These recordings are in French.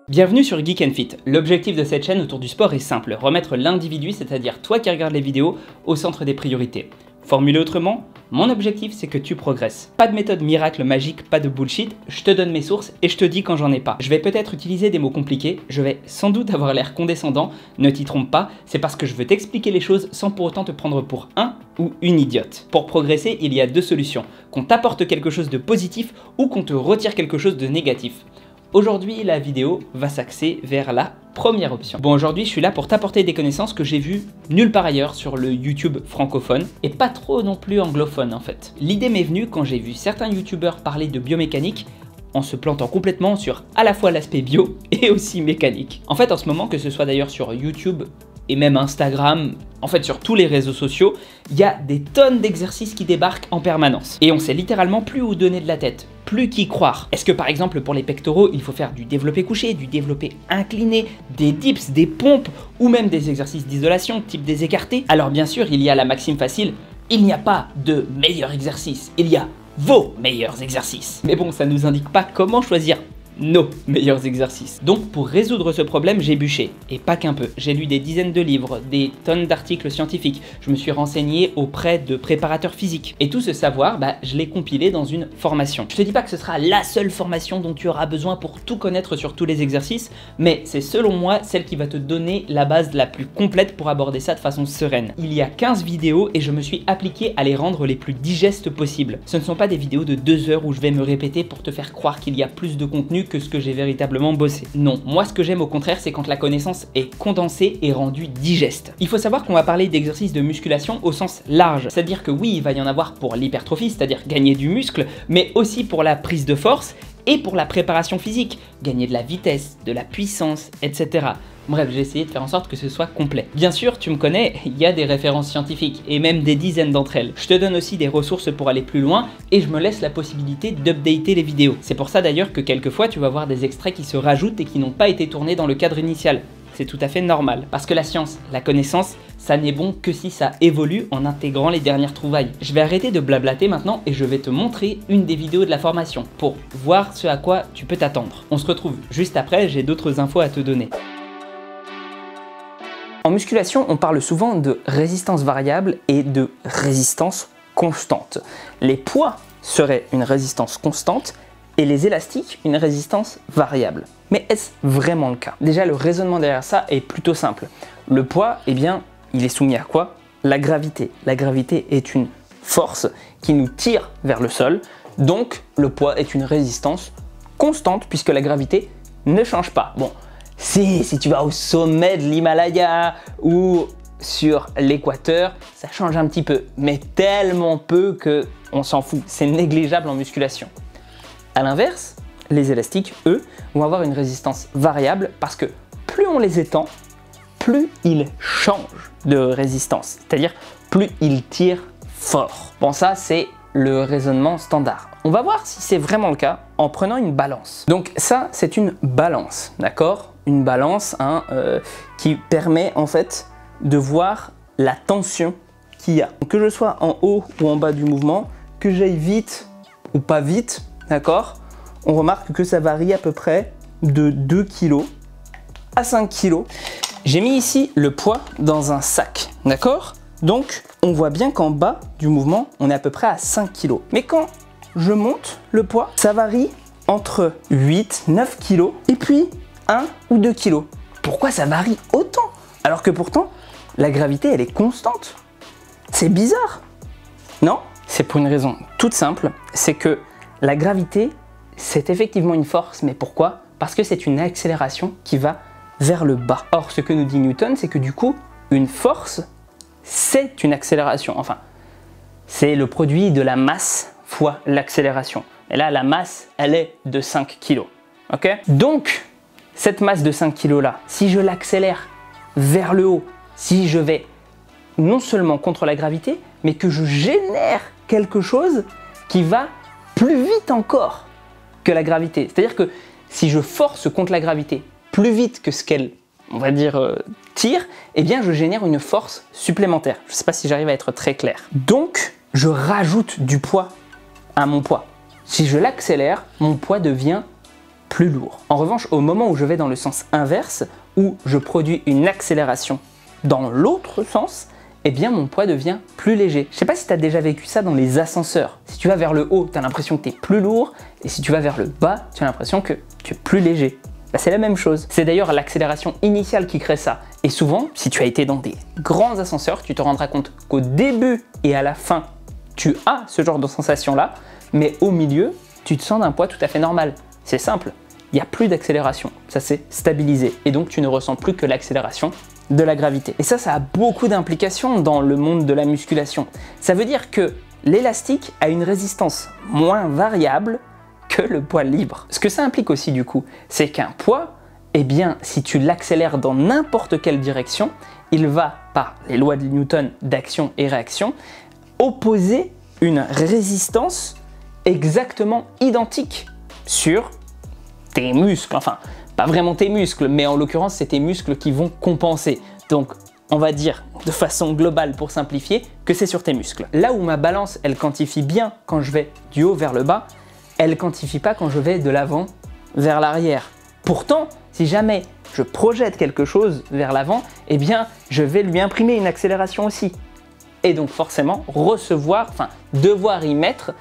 Bienvenue sur Geek & Fit. L'objectif de cette chaîne autour du sport est simple, remettre l'individu, c'est-à-dire toi qui regardes les vidéos, au centre des priorités. Formulé autrement, mon objectif c'est que tu progresses. Pas de méthode miracle magique, pas de bullshit, je te donne mes sources et je te dis quand j'en ai pas. Je vais peut-être utiliser des mots compliqués, je vais sans doute avoir l'air condescendant, ne t'y trompe pas, c'est parce que je veux t'expliquer les choses sans pour autant te prendre pour un ou une idiote. Pour progresser, il y a deux solutions, qu'on t'apporte quelque chose de positif ou qu'on te retire quelque chose de négatif. Aujourd'hui, la vidéo va s'axer vers la première option. Bon, aujourd'hui, je suis là pour t'apporter des connaissances que j'ai vues nulle part ailleurs sur le YouTube francophone et pas trop non plus anglophone en fait. L'idée m'est venue quand j'ai vu certains YouTubeurs parler de biomécanique en se plantant complètement sur à la fois l'aspect bio et aussi mécanique. En fait, en ce moment, que ce soit d'ailleurs sur YouTube et même Instagram, en fait sur tous les réseaux sociaux, il y a des tonnes d'exercices qui débarquent en permanence. Et on sait littéralement plus où donner de la tête, plus qu'y croire. Est-ce que par exemple pour les pectoraux, il faut faire du développé couché, du développé incliné, des dips, des pompes ou même des exercices d'isolation type des écartés? Alors bien sûr, il y a la maxime facile, il n'y a pas de meilleur exercice, il y a vos meilleurs exercices. Mais bon, ça ne nous indique pas comment choisir nos meilleurs exercices. Donc pour résoudre ce problème, j'ai bûché, et pas qu'un peu. J'ai lu des dizaines de livres, des tonnes d'articles scientifiques, je me suis renseigné auprès de préparateurs physiques. Et tout ce savoir, je l'ai compilé dans une formation. Je te dis pas que ce sera la seule formation dont tu auras besoin pour tout connaître sur tous les exercices, mais c'est selon moi celle qui va te donner la base la plus complète pour aborder ça de façon sereine. Il y a 15 vidéos et je me suis appliqué à les rendre les plus digestes possibles. Ce ne sont pas des vidéos de 2 heures où je vais me répéter pour te faire croire qu'il y a plus de contenu que ce que j'ai véritablement bossé. Non, moi ce que j'aime au contraire, c'est quand la connaissance est condensée et rendue digeste. Il faut savoir qu'on va parler d'exercices de musculation au sens large, c'est-à-dire que oui, il va y en avoir pour l'hypertrophie, c'est-à-dire gagner du muscle, mais aussi pour la prise de force et pour la préparation physique, gagner de la vitesse, de la puissance, etc. Bref, j'ai essayé de faire en sorte que ce soit complet. Bien sûr, tu me connais, il y a des références scientifiques et même des dizaines d'entre elles. Je te donne aussi des ressources pour aller plus loin et je me laisse la possibilité d'updater les vidéos. C'est pour ça d'ailleurs que quelquefois tu vas voir des extraits qui se rajoutent et qui n'ont pas été tournés dans le cadre initial. C'est tout à fait normal. Parce que la science, la connaissance, ça n'est bon que si ça évolue en intégrant les dernières trouvailles. Je vais arrêter de blablater maintenant et je vais te montrer une des vidéos de la formation pour voir ce à quoi tu peux t'attendre. On se retrouve juste après, j'ai d'autres infos à te donner. En musculation, on parle souvent de résistance variable et de résistance constante. Les poids seraient une résistance constante et les élastiques une résistance variable. Mais est-ce vraiment le cas? Déjà, le raisonnement derrière ça est plutôt simple. Le poids, eh bien, il est soumis à quoi? La gravité. La gravité est une force qui nous tire vers le sol, donc le poids est une résistance constante puisque la gravité ne change pas. Bon. Si tu vas au sommet de l'Himalaya ou sur l'équateur, ça change un petit peu, mais tellement peu que on s'en fout, c'est négligeable en musculation. A l'inverse, les élastiques, eux, vont avoir une résistance variable parce que plus on les étend, plus ils changent de résistance, c'est-à-dire plus ils tirent fort. Bon, ça c'est le raisonnement standard. On va voir si c'est vraiment le cas en prenant une balance. Donc ça, c'est une balance, d'accord? Une balance qui permet en fait de voir la tension qu'il y a. Que je sois en haut ou en bas du mouvement, que j'aille vite ou pas vite, d'accord? On remarque que ça varie à peu près de 2 kg à 5 kg. J'ai mis ici le poids dans un sac, d'accord? Donc on voit bien qu'en bas du mouvement, on est à peu près à 5 kg. Mais quand je monte le poids, ça varie entre 8, 9 kg et puis 1 ou 2 kg. Pourquoi ça varie autant? Alors que pourtant, la gravité, elle est constante. C'est bizarre, non? C'est pour une raison toute simple, c'est que la gravité, c'est effectivement une force, mais pourquoi? Parce que c'est une accélération qui va vers le bas. Or, ce que nous dit Newton, c'est que du coup, une force, c'est une accélération. Enfin, c'est le produit de la masse fois l'accélération. Et là, la masse, elle est de 5 kg. Ok? Donc, cette masse de 5 kg là, si je l'accélère vers le haut, si je vais non seulement contre la gravité, mais que je génère quelque chose qui va plus vite encore que la gravité. C'est-à-dire que si je force contre la gravité plus vite que ce qu'elle, on va dire, tire, eh bien je génère une force supplémentaire. Je ne sais pas si j'arrive à être très clair. Donc, je rajoute du poids à mon poids. Si je l'accélère, mon poids devient plus lourd. En revanche, au moment où je vais dans le sens inverse, où je produis une accélération dans l'autre sens, eh bien mon poids devient plus léger. Je sais pas si tu as déjà vécu ça dans les ascenseurs. Si tu vas vers le haut, tu as l'impression que tu es plus lourd, et si tu vas vers le bas, tu as l'impression que tu es plus léger. Bah, c'est la même chose. C'est d'ailleurs l'accélération initiale qui crée ça. Et souvent, si tu as été dans des grands ascenseurs, tu te rendras compte qu'au début et à la fin, tu as ce genre de sensation-là, mais au milieu, tu te sens d'un poids tout à fait normal. C'est simple, il n'y a plus d'accélération, ça s'est stabilisé, et donc tu ne ressens plus que l'accélération de la gravité. Et ça a beaucoup d'implications dans le monde de la musculation. Ça veut dire que l'élastique a une résistance moins variable que le poids libre. Ce que ça implique aussi du coup, c'est qu'un poids, eh bien, si tu l'accélères dans n'importe quelle direction, il va, par les lois de Newton d'action et réaction, opposer une résistance exactement identique sur tes muscles. Enfin, pas vraiment tes muscles, mais en l'occurrence, c'est tes muscles qui vont compenser. Donc, on va dire de façon globale pour simplifier que c'est sur tes muscles. Là où ma balance, elle quantifie bien quand je vais du haut vers le bas, elle ne quantifie pas quand je vais de l'avant vers l'arrière. Pourtant, si jamais je projette quelque chose vers l'avant, eh bien, je vais lui imprimer une accélération aussi. Et donc forcément, devoir y mettre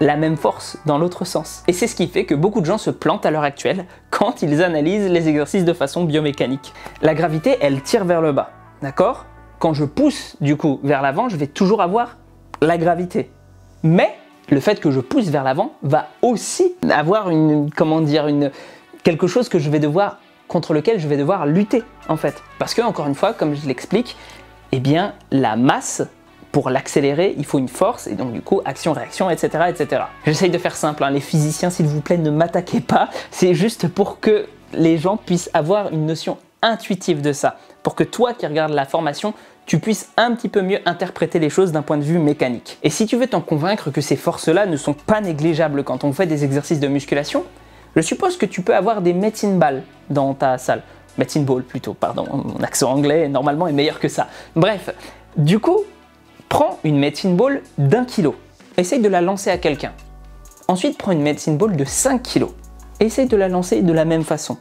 la même force dans l'autre sens. Et c'est ce qui fait que beaucoup de gens se plantent à l'heure actuelle quand ils analysent les exercices de façon biomécanique. La gravité, elle tire vers le bas, d'accord? Quand je pousse du coup vers l'avant, je vais toujours avoir la gravité. Mais le fait que je pousse vers l'avant va aussi avoir quelque chose que contre lequel je vais devoir lutter en fait. Parce que encore une fois, comme je l'explique, eh bien la masse, pour l'accélérer, il faut une force et donc du coup action-réaction, etc. etc. J'essaye de faire simple, hein. Les physiciens s'il vous plaît ne m'attaquez pas, c'est juste pour que les gens puissent avoir une notion intuitive de ça, pour que toi qui regardes la formation, tu puisses un petit peu mieux interpréter les choses d'un point de vue mécanique. Et si tu veux t'en convaincre que ces forces-là ne sont pas négligeables quand on fait des exercices de musculation, je suppose que tu peux avoir des medicine balls dans ta salle. Medicine ball plutôt, pardon, mon accent anglais normalement est meilleur que ça. Bref, du coup, prends une medicine ball d'1 kg, essaye de la lancer à quelqu'un. Ensuite, prends une medicine ball de 5 kg, essaye de la lancer de la même façon.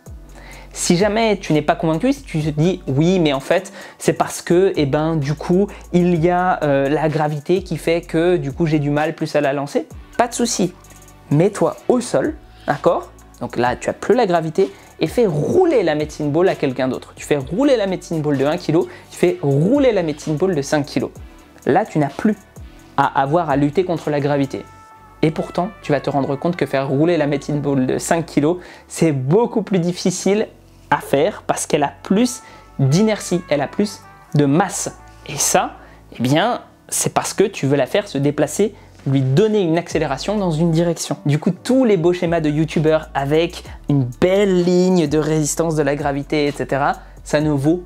Si jamais tu n'es pas convaincu, si tu te dis oui mais en fait c'est parce que du coup il y a la gravité qui fait que du coup j'ai du mal plus à la lancer, pas de souci. Mets-toi au sol, d'accord? Donc là tu as plus la gravité et fais rouler la medicine ball à quelqu'un d'autre. Tu fais rouler la medicine ball de 1 kg, tu fais rouler la medicine ball de 5 kg. Là tu n'as plus à avoir à lutter contre la gravité. Et pourtant, tu vas te rendre compte que faire rouler la medicine ball de 5 kg, c'est beaucoup plus difficile à faire parce qu'elle a plus d'inertie, elle a plus de masse. Et ça, eh bien, c'est parce que tu veux la faire se déplacer, lui donner une accélération dans une direction. Du coup, tous les beaux schémas de youtubeurs avec une belle ligne de résistance de la gravité, etc., ça ne vaut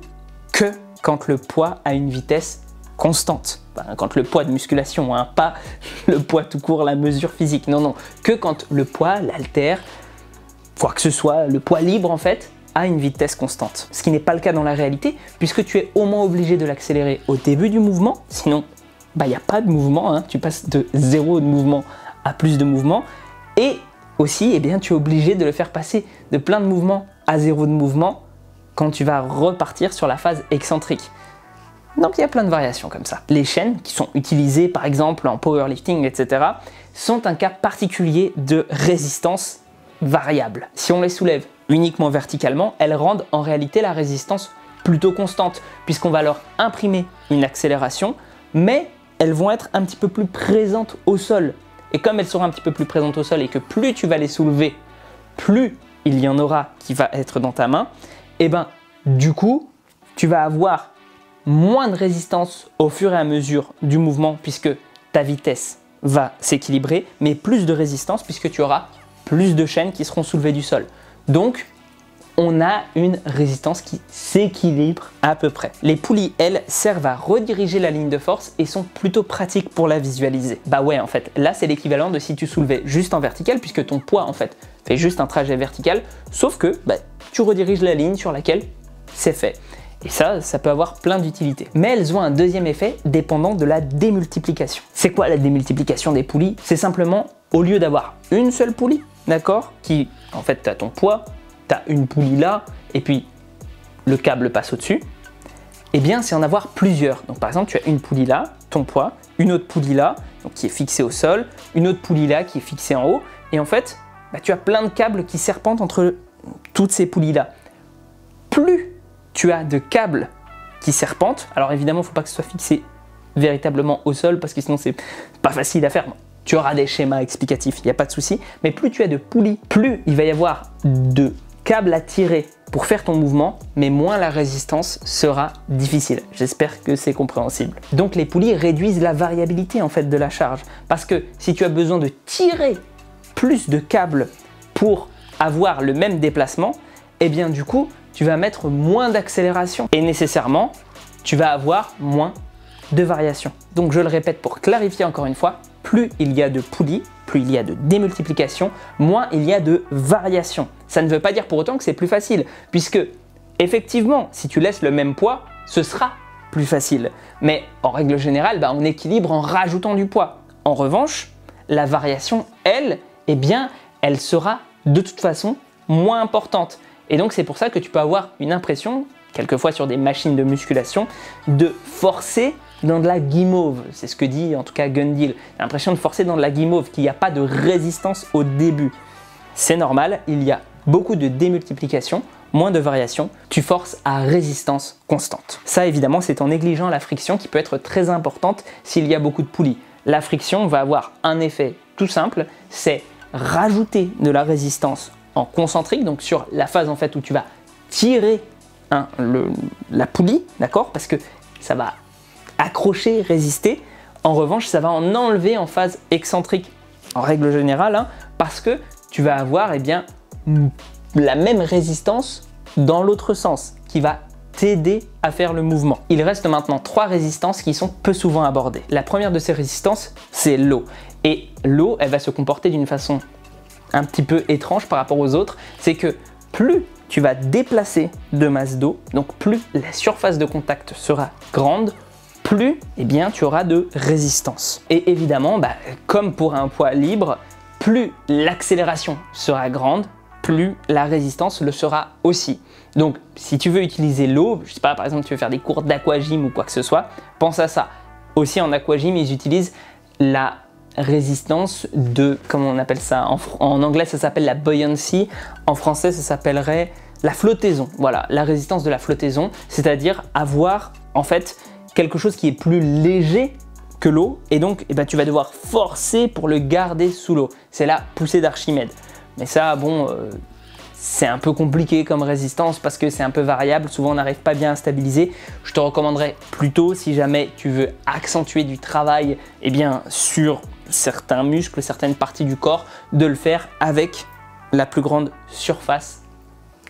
que quand le poids a une vitesse constante. Enfin, quand le poids de musculation, hein, pas le poids tout court, la mesure physique, non, que quand le poids, l'haltère, quoi que ce soit, le poids libre en fait, à une vitesse constante. Ce qui n'est pas le cas dans la réalité, puisque tu es au moins obligé de l'accélérer au début du mouvement, sinon il n'y a pas de mouvement, hein. Tu passes de 0 de mouvement à plus de mouvement, et aussi eh bien, tu es obligé de le faire passer de plein de mouvements à 0 de mouvement quand tu vas repartir sur la phase excentrique. Donc il y a plein de variations comme ça. Les chaînes qui sont utilisées par exemple en powerlifting, etc., sont un cas particulier de résistance variable. Si on les soulève uniquement verticalement, elles rendent en réalité la résistance plutôt constante, puisqu'on va leur imprimer une accélération, mais elles vont être un petit peu plus présentes au sol. Et comme elles seront un petit peu plus présentes au sol et que plus tu vas les soulever, plus il y en aura qui va être dans ta main, et du coup, tu vas avoir moins de résistance au fur et à mesure du mouvement, puisque ta vitesse va s'équilibrer, mais plus de résistance puisque tu auras plus de chaînes qui seront soulevées du sol. Donc, on a une résistance qui s'équilibre à peu près. Les poulies, elles, servent à rediriger la ligne de force et sont plutôt pratiques pour la visualiser. Bah ouais, en fait, là, c'est l'équivalent de si tu soulevais juste en vertical, puisque ton poids, en fait, fait juste un trajet vertical, sauf que tu rediriges la ligne sur laquelle c'est fait. Et ça peut avoir plein d'utilités. Mais elles ont un deuxième effet dépendant de la démultiplication. C'est quoi la démultiplication des poulies? C'est simplement, au lieu d'avoir une seule poulie, d'accord, qui en fait tu as ton poids, tu as une poulie là, et puis le câble passe au-dessus, eh bien c'est en avoir plusieurs. Donc par exemple, tu as une poulie là, ton poids, une autre poulie là, donc qui est fixée au sol, une autre poulie là qui est fixée en haut, et en fait, tu as plein de câbles qui serpentent entre toutes ces poulies là. Plus tu as de câbles qui serpentent, alors évidemment, il ne faut pas que ce soit fixé véritablement au sol parce que sinon c'est pas facile à faire. Tu auras des schémas explicatifs, il n'y a pas de souci, mais plus tu as de poulies, plus il va y avoir de câbles à tirer pour faire ton mouvement, mais moins la résistance sera difficile. J'espère que c'est compréhensible. Donc les poulies réduisent la variabilité en fait de la charge, parce que si tu as besoin de tirer plus de câbles pour avoir le même déplacement, eh bien du coup tu vas mettre moins d'accélération et nécessairement tu vas avoir moins de variation. Donc je le répète pour clarifier encore une fois, plus il y a de poulies, plus il y a de démultiplication, moins il y a de variation. Ça ne veut pas dire pour autant que c'est plus facile, puisque effectivement, si tu laisses le même poids, ce sera plus facile. Mais en règle générale, on équilibre en rajoutant du poids. En revanche, la variation, elle, eh bien, elle sera de toute façon moins importante. Et donc c'est pour ça que tu peux avoir une impression, quelquefois sur des machines de musculation, de forcer dans de la guimauve. C'est ce que dit en tout cas Gundil. L'impression de forcer dans de la guimauve, qu'il n'y a pas de résistance au début. C'est normal, il y a beaucoup de démultiplication, moins de variation, tu forces à résistance constante. Ça évidemment c'est en négligeant la friction qui peut être très importante s'il y a beaucoup de poulies. La friction va avoir un effet tout simple, c'est rajouter de la résistance en concentrique, donc sur la phase en fait où tu vas tirer la poulie, d'accord, parce que ça va accrocher, résister. En revanche, ça va en enlever en phase excentrique, en règle générale, parce que tu vas avoir la même résistance dans l'autre sens, qui va t'aider à faire le mouvement. Il reste maintenant 3 résistances qui sont peu souvent abordées. La première de ces résistances, c'est l'eau. Et l'eau, elle va se comporter d'une façon un petit peu étrange par rapport aux autres, c'est que plus tu vas déplacer de masse d'eau, donc plus la surface de contact sera grande, plus tu auras de résistance. Et évidemment, comme pour un poids libre, plus l'accélération sera grande, plus la résistance le sera aussi. Donc si tu veux utiliser l'eau, je sais pas, par exemple tu veux faire des cours d'aquagym ou quoi que ce soit, pense à ça. Aussi en aquagym, ils utilisent la résistance de, comment on appelle ça, en anglais ça s'appelle la buoyancy, en français ça s'appellerait la flottaison. Voilà, la résistance de la flottaison, c'est-à-dire avoir en fait quelque chose qui est plus léger que l'eau et donc tu vas devoir forcer pour le garder sous l'eau. C'est la poussée d'Archimède. Mais ça, c'est un peu compliqué comme résistance parce que c'est un peu variable. Souvent, on n'arrive pas bien à stabiliser. Je te recommanderais plutôt, si jamais tu veux accentuer du travail sur certains muscles, certaines parties du corps, de le faire avec la plus grande surface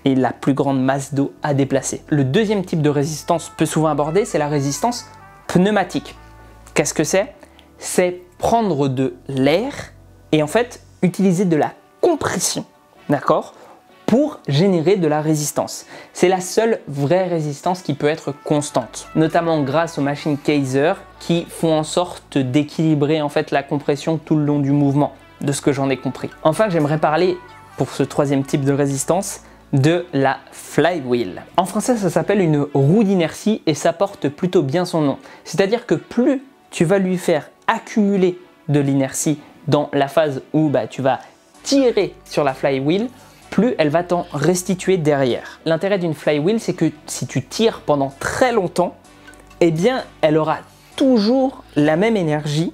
et la plus grande masse d'eau à déplacer. Le deuxième type de résistance peu souvent abordé, c'est la résistance pneumatique. Qu'est-ce que c'est? C'est prendre de l'air et en fait utiliser de la compression, d'accord, pour générer de la résistance. C'est la seule vraie résistance qui peut être constante, notamment grâce aux machines Kaiser qui font en sorte d'équilibrer en fait la compression tout le long du mouvement, de ce que j'en ai compris. Enfin, j'aimerais parler pour ce troisième type de résistance de la flywheel. En français, ça s'appelle une roue d'inertie et ça porte plutôt bien son nom. C'est-à-dire que plus tu vas lui faire accumuler de l'inertie dans la phase où tu vas tirer sur la flywheel, plus elle va t'en restituer derrière. L'intérêt d'une flywheel, c'est que si tu tires pendant très longtemps, elle aura toujours la même énergie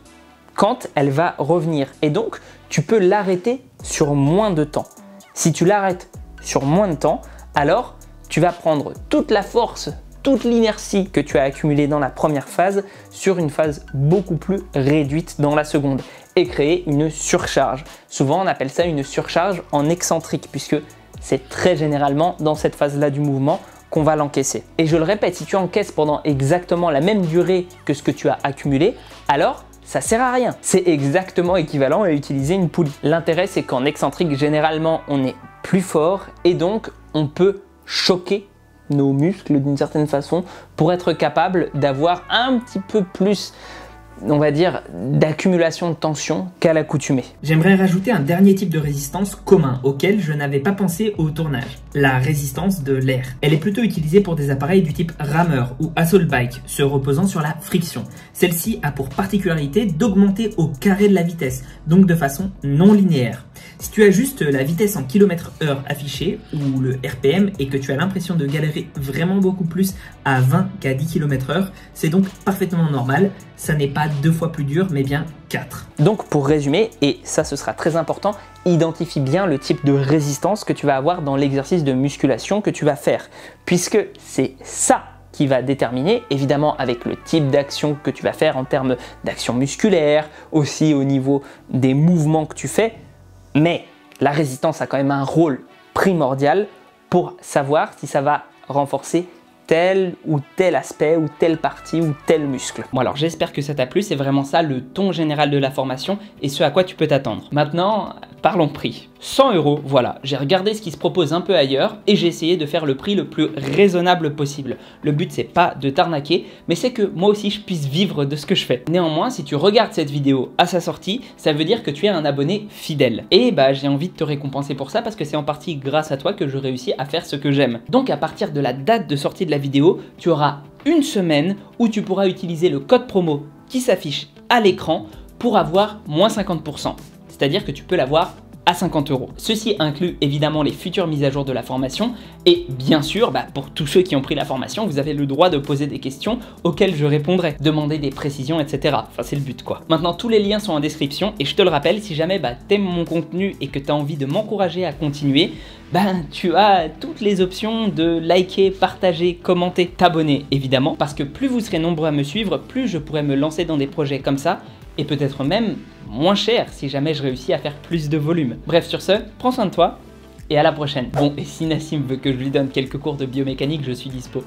quand elle va revenir. Et donc, tu peux l'arrêter sur moins de temps. Si tu l'arrêtes sur moins de temps, alors tu vas prendre toute la force, toute l'inertie que tu as accumulée dans la première phase sur une phase beaucoup plus réduite dans la seconde et créer une surcharge. Souvent, on appelle ça une surcharge en excentrique puisque c'est très généralement dans cette phase-là du mouvement qu'on va l'encaisser. Et je le répète, si tu encaisses pendant exactement la même durée que ce que tu as accumulé, alors ça sert à rien. C'est exactement équivalent à utiliser une poulie. L'intérêt, c'est qu'en excentrique, généralement, on est plus fort et donc on peut choquer nos muscles d'une certaine façon pour être capable d'avoir un petit peu plus on va dire, d'accumulation de tension qu'à l'accoutumée. J'aimerais rajouter un dernier type de résistance commun auquel je n'avais pas pensé au tournage, la résistance de l'air. Elle est plutôt utilisée pour des appareils du type rameur ou assault bike, se reposant sur la friction. Celle-ci a pour particularité d'augmenter au carré de la vitesse, donc de façon non linéaire. Si tu as juste la vitesse en km/h affichée ou le RPM et que tu as l'impression de galérer vraiment beaucoup plus à 20 qu'à 10 km/h, c'est donc parfaitement normal. Ça n'est pas 2 fois plus dur, mais bien 4. Donc pour résumer, et ça ce sera très important, identifie bien le type de résistance que tu vas avoir dans l'exercice de musculation que tu vas faire, puisque c'est ça qui va déterminer, évidemment avec le type d'action que tu vas faire en termes d'action musculaire, aussi au niveau des mouvements que tu fais, mais la résistance a quand même un rôle primordial pour savoir si ça va renforcer tel ou tel aspect ou telle partie ou tel muscle. Bon alors j'espère que ça t'a plu, c'est vraiment ça le ton général de la formation et ce à quoi tu peux t'attendre. Maintenant, parlons prix. 100 €, voilà, j'ai regardé ce qui se propose un peu ailleurs et j'ai essayé de faire le prix le plus raisonnable possible. Le but c'est pas de t'arnaquer, mais c'est que moi aussi je puisse vivre de ce que je fais. Néanmoins, si tu regardes cette vidéo à sa sortie, ça veut dire que tu es un abonné fidèle. Et bah j'ai envie de te récompenser pour ça parce que c'est en partie grâce à toi que je réussis à faire ce que j'aime. Donc à partir de la date de sortie de la vidéo, tu auras une semaine où tu pourras utiliser le code promo qui s'affiche à l'écran pour avoir moins 50%. C'est-à-dire que tu peux l'avoir à 50 €. Ceci inclut évidemment les futures mises à jour de la formation et bien sûr, pour tous ceux qui ont pris la formation, vous avez le droit de poser des questions auxquelles je répondrai, demander des précisions, etc. Enfin, c'est le but quoi. Maintenant, tous les liens sont en description et je te le rappelle, si jamais t'aimes mon contenu et que tu as envie de m'encourager à continuer, tu as toutes les options de liker, partager, commenter, t'abonner évidemment, parce que plus vous serez nombreux à me suivre, plus je pourrai me lancer dans des projets comme ça et peut-être même moins cher si jamais je réussis à faire plus de volume. Bref, sur ce, prends soin de toi et à la prochaine. Bon, et si Nassim veut que je lui donne quelques cours de biomécanique, je suis dispo.